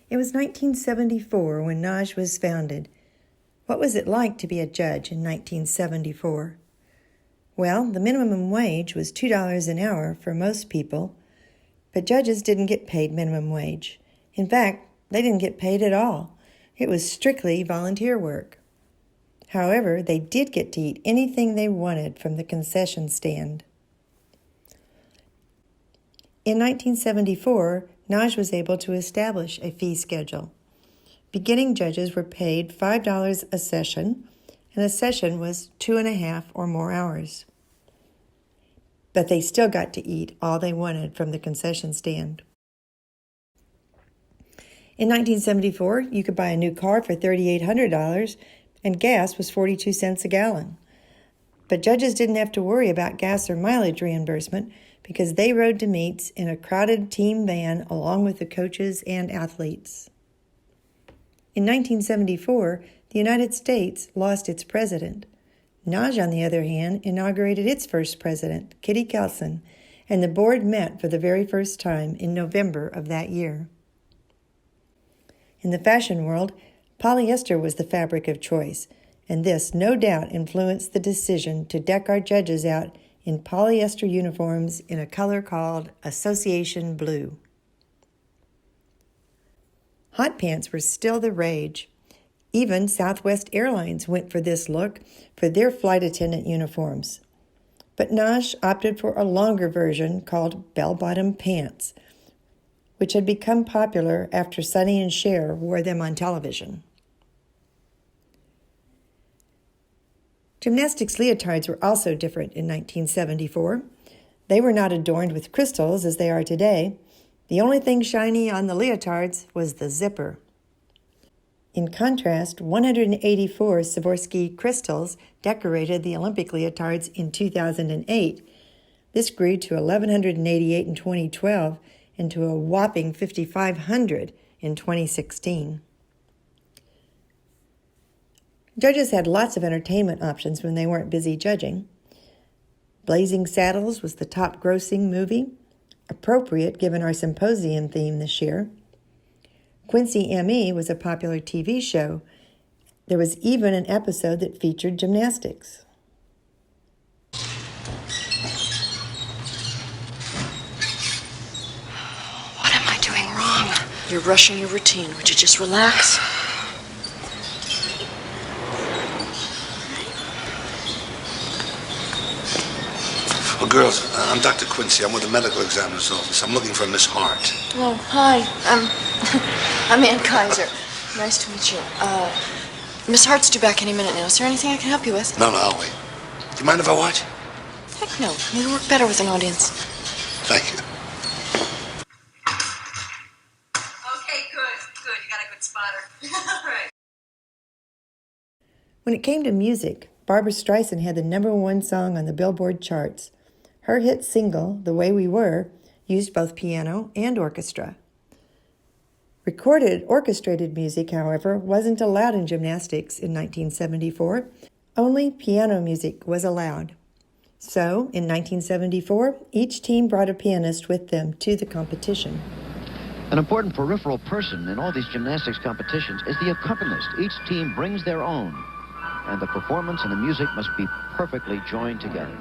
It was 1974 when NAWGJ was founded. What was it like to be a judge in 1974? Well, the minimum wage was $2 an hour for most people, but judges didn't get paid minimum wage. In fact, they didn't get paid at all. It was strictly volunteer work. However, they did get to eat anything they wanted from the concession stand. In 1974, NAWGJ was able to establish a fee schedule. Beginning judges were paid $5 a session, and a session was 2.5 or more hours. But they still got to eat all they wanted from the concession stand. In 1974, you could buy a new car for $3,800, and gas was 42 cents a gallon. But judges didn't have to worry about gas or mileage reimbursement because they rode to meets in a crowded team van along with the coaches and athletes. In 1974, the United States lost its president. NAWGJ, on the other hand, inaugurated its first president, Kitty Kelson, and the board met for the very first time in November of that year. In the fashion world, polyester was the fabric of choice, and this no doubt influenced the decision to deck our judges out in polyester uniforms in a color called Association Blue. Hot pants were still the rage. Even Southwest Airlines went for this look for their flight attendant uniforms. But NAWGJ opted for a longer version called bell-bottom pants, which had become popular after Sonny and Cher wore them on television. Gymnastics leotards were also different in 1974. They were not adorned with crystals as they are today. The only thing shiny on the leotards was the zipper. In contrast, 184 Swarovski crystals decorated the Olympic leotards in 2008. This grew to 1,188 in 2012 and to a whopping 5,500 in 2016. Judges had lots of entertainment options when they weren't busy judging. Blazing Saddles was the top-grossing movie, appropriate given our symposium theme this year. Quincy M.E. was a popular TV show. There was even an episode that featured gymnastics. What am I doing wrong? You're rushing your routine. Would you just relax? Well, girls, I'm Dr. Quincy. I'm with the medical examiner's office. I'm looking for Miss Hart. Oh, hi. I'm Ann Kaiser. Nice to meet you. Miss Hart's due back any minute now. Is there anything I can help you with? No, I'll wait. Do you mind if I watch? Heck no. It'll work better with an audience. Thank you. Okay, good. You got a good spotter. All right. When it came to music, Barbra Streisand had the #1 song on the Billboard charts. Her hit single, The Way We Were, used both piano and orchestra. Recorded, orchestrated music, however, wasn't allowed in gymnastics in 1974. Only piano music was allowed. So, in 1974, each team brought a pianist with them to the competition. An important peripheral person in all these gymnastics competitions is the accompanist. Each team brings their own, and the performance and the music must be perfectly joined together.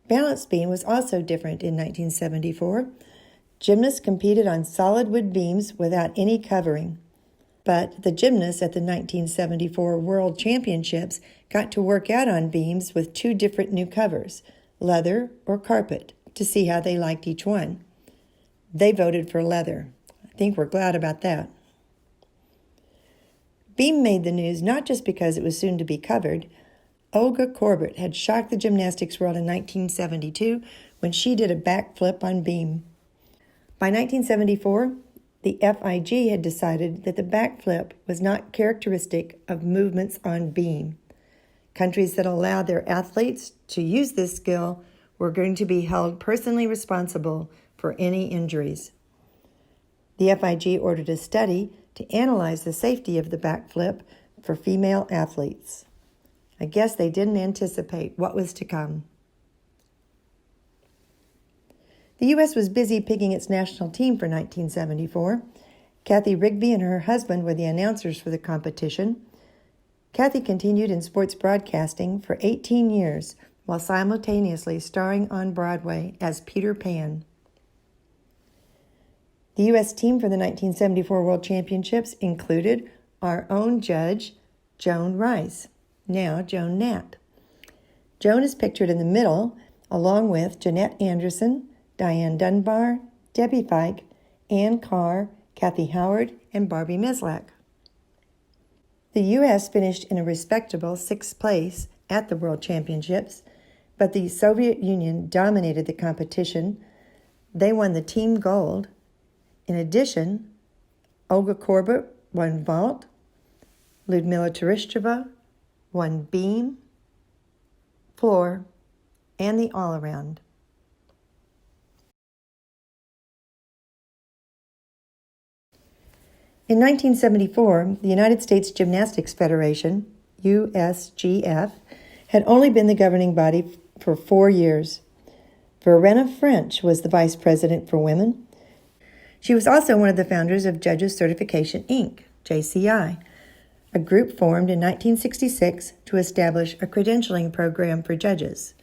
Balance beam was also different in 1974. Gymnasts competed on solid wood beams without any covering. But the gymnasts at the 1974 World Championships got to work out on beams with 2 different new covers, leather or carpet, to see how they liked each one. They voted for leather. I think we're glad about that. Beam made the news not just because it was soon to be covered. Olga Korbut had shocked the gymnastics world in 1972 when she did a backflip on beam. By 1974, the FIG had decided that the backflip was not characteristic of movements on beam. Countries that allowed their athletes to use this skill were going to be held personally responsible for any injuries. The FIG ordered a study to analyze the safety of the backflip for female athletes. I guess they didn't anticipate what was to come. The U.S. was busy picking its national team for 1974. Kathy Rigby and her husband were the announcers for the competition. Kathy continued in sports broadcasting for 18 years while simultaneously starring on Broadway as Peter Pan. The U.S. team for the 1974 World Championships included our own judge, Joan Rice, now Joan Nat. Joan is pictured in the middle, along with Jeanette Anderson, Diane Dunbar, Debbie Fike, Ann Carr, Kathy Howard, and Barbie Mislak. The U.S. finished in a respectable 6th place at the World Championships, but the Soviet Union dominated the competition. They won the team gold. In addition, Olga Korbut won vault, Lyudmila Tereshcheva won beam, floor, and the all-around. In 1974, the United States Gymnastics Federation, USGF, had only been the governing body for 4 years. Verena French was the vice president for women. She was also one of the founders of Judges Certification, Inc., JCI, a group formed in 1966 to establish a credentialing program for judges.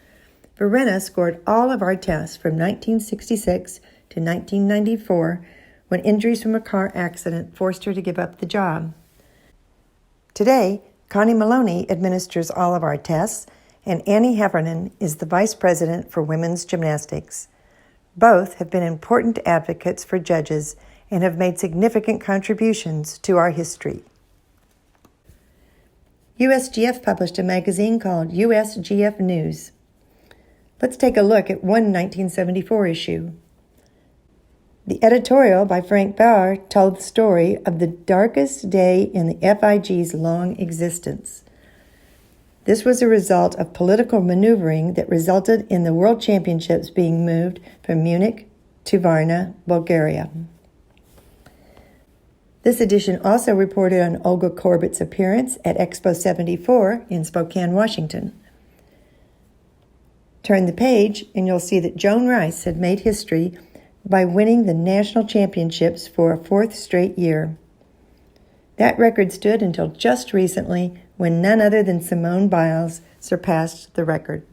Verena scored all of our tests from 1966 to 1994 when injuries from a car accident forced her to give up the job. Today, Connie Maloney administers all of our tests, and Annie Heffernan is the vice president for women's gymnastics. Both have been important advocates for judges and have made significant contributions to our history. USGF published a magazine called USGF News. Let's take a look at one 1974 issue. The editorial by Frank Bauer told the story of the darkest day in the FIG's long existence. This was a result of political maneuvering that resulted in the World Championships being moved from Munich to Varna, Bulgaria. This edition also reported on Olga Korbut's appearance at Expo 74 in Spokane, Washington. Turn the page and you'll see that Joan Rice had made history by winning the national championships for a 4th straight year. That record stood until just recently when none other than Simone Biles surpassed the record.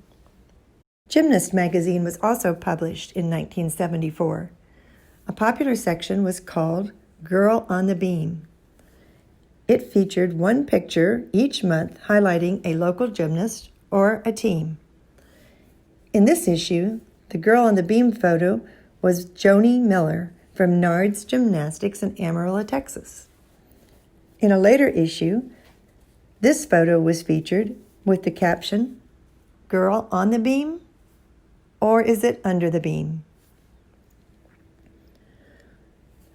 Gymnast magazine was also published in 1974. A popular section was called Girl on the Beam. It featured one picture each month highlighting a local gymnast or a team. In this issue, the girl on the beam photo was Joni Miller from NAWGJ Gymnastics in Amarillo, Texas. In a later issue, this photo was featured with the caption, "Girl on the beam? Or is it under the beam?"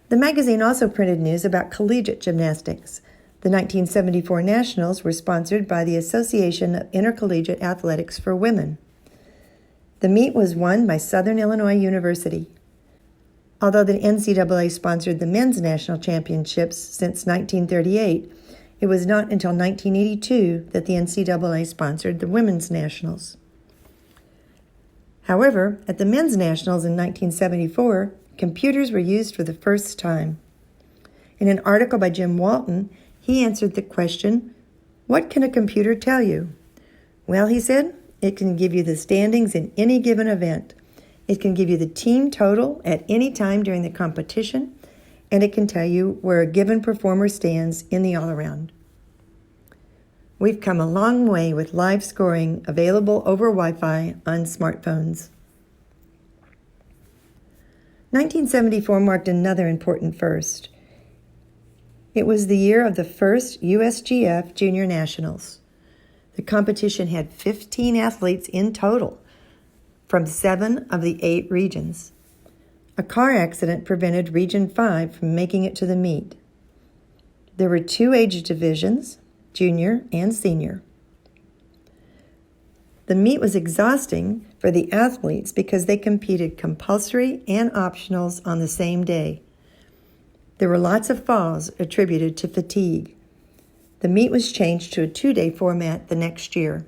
The magazine also printed news about collegiate gymnastics. The 1974 Nationals were sponsored by the Association of Intercollegiate Athletics for Women. The meet was won by Southern Illinois University. Although the NCAA sponsored the men's national championships since 1938, it was not until 1982 that the NCAA sponsored the women's nationals. However, at the men's nationals in 1974, computers were used for the first time. In an article by Jim Walton, he answered the question, "What can a computer tell you?" Well, he said, it can give you the standings in any given event. It can give you the team total at any time during the competition, and it can tell you where a given performer stands in the all-around. We've come a long way with live scoring available over Wi-Fi on smartphones. 1974 marked another important first. It was the year of the first USGF Junior Nationals. The competition had 15 athletes in total from 7 of the 8 regions. A car accident prevented Region 5 from making it to the meet. There were 2 age divisions, junior and senior. The meet was exhausting for the athletes because they competed compulsory and optionals on the same day. There were lots of falls attributed to fatigue. The meet was changed to a 2-day format the next year.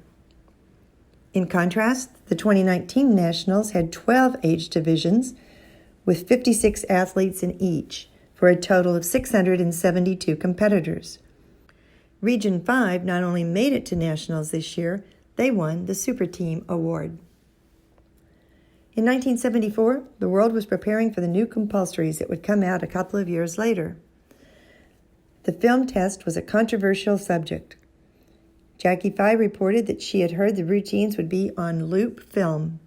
In contrast, the 2019 Nationals had 12 age divisions with 56 athletes in each, for a total of 672 competitors. Region 5 not only made it to Nationals this year, they won the Super Team Award. In 1974, the world was preparing for the new compulsories that would come out a couple of years later. The film test was a controversial subject. Jackie Fye reported that she had heard the routines would be on loop film.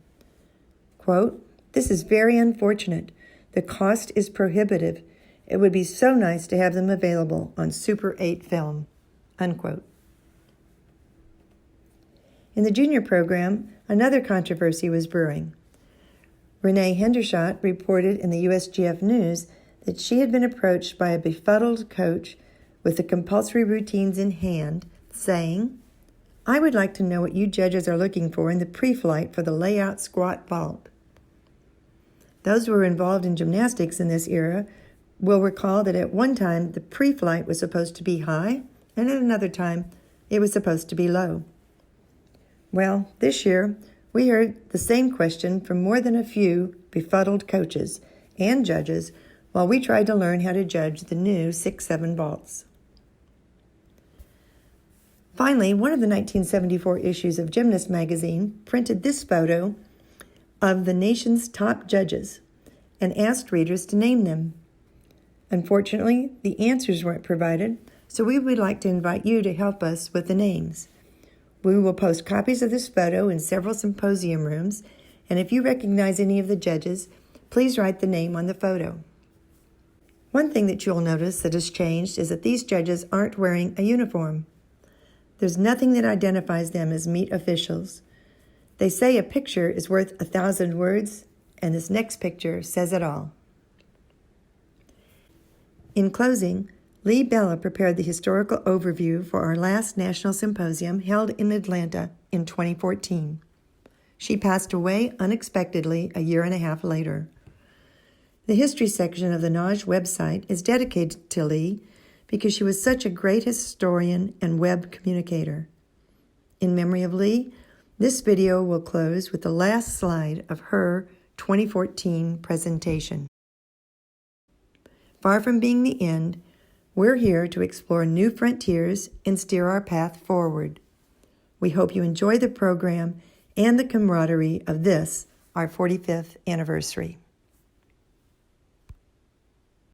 Quote, "This is very unfortunate. The cost is prohibitive. It would be so nice to have them available on Super 8 film." Unquote. In the junior program, another controversy was brewing. Renee Hendershot reported in the USGF News that she had been approached by a befuddled coach with the compulsory routines in hand, saying, "I would like to know what you judges are looking for in the pre-flight for the layout squat vault." Those who were involved in gymnastics in this era will recall that at one time the pre-flight was supposed to be high, and at another time it was supposed to be low. Well, this year we heard the same question from more than a few befuddled coaches and judges while we tried to learn how to judge the new 6-7 vaults. Finally, one of the 1974 issues of Gymnast magazine printed this photo of the nation's top judges and asked readers to name them. Unfortunately, the answers weren't provided, so we would like to invite you to help us with the names. We will post copies of this photo in several symposium rooms, and if you recognize any of the judges, please write the name on the photo. One thing that you'll notice that has changed is that these judges aren't wearing a uniform. There's nothing that identifies them as meet officials. They say a picture is worth 1,000 words, and this next picture says it all. In closing, Lee Bella prepared the historical overview for our last National Symposium held in Atlanta in 2014. She passed away unexpectedly a year and a half later. The history section of the NAWGJ website is dedicated to Lee because she was such a great historian and web communicator. In memory of Lee, this video will close with the last slide of her 2014 presentation. Far from being the end, we're here to explore new frontiers and steer our path forward. We hope you enjoy the program and the camaraderie of this, our 45th anniversary.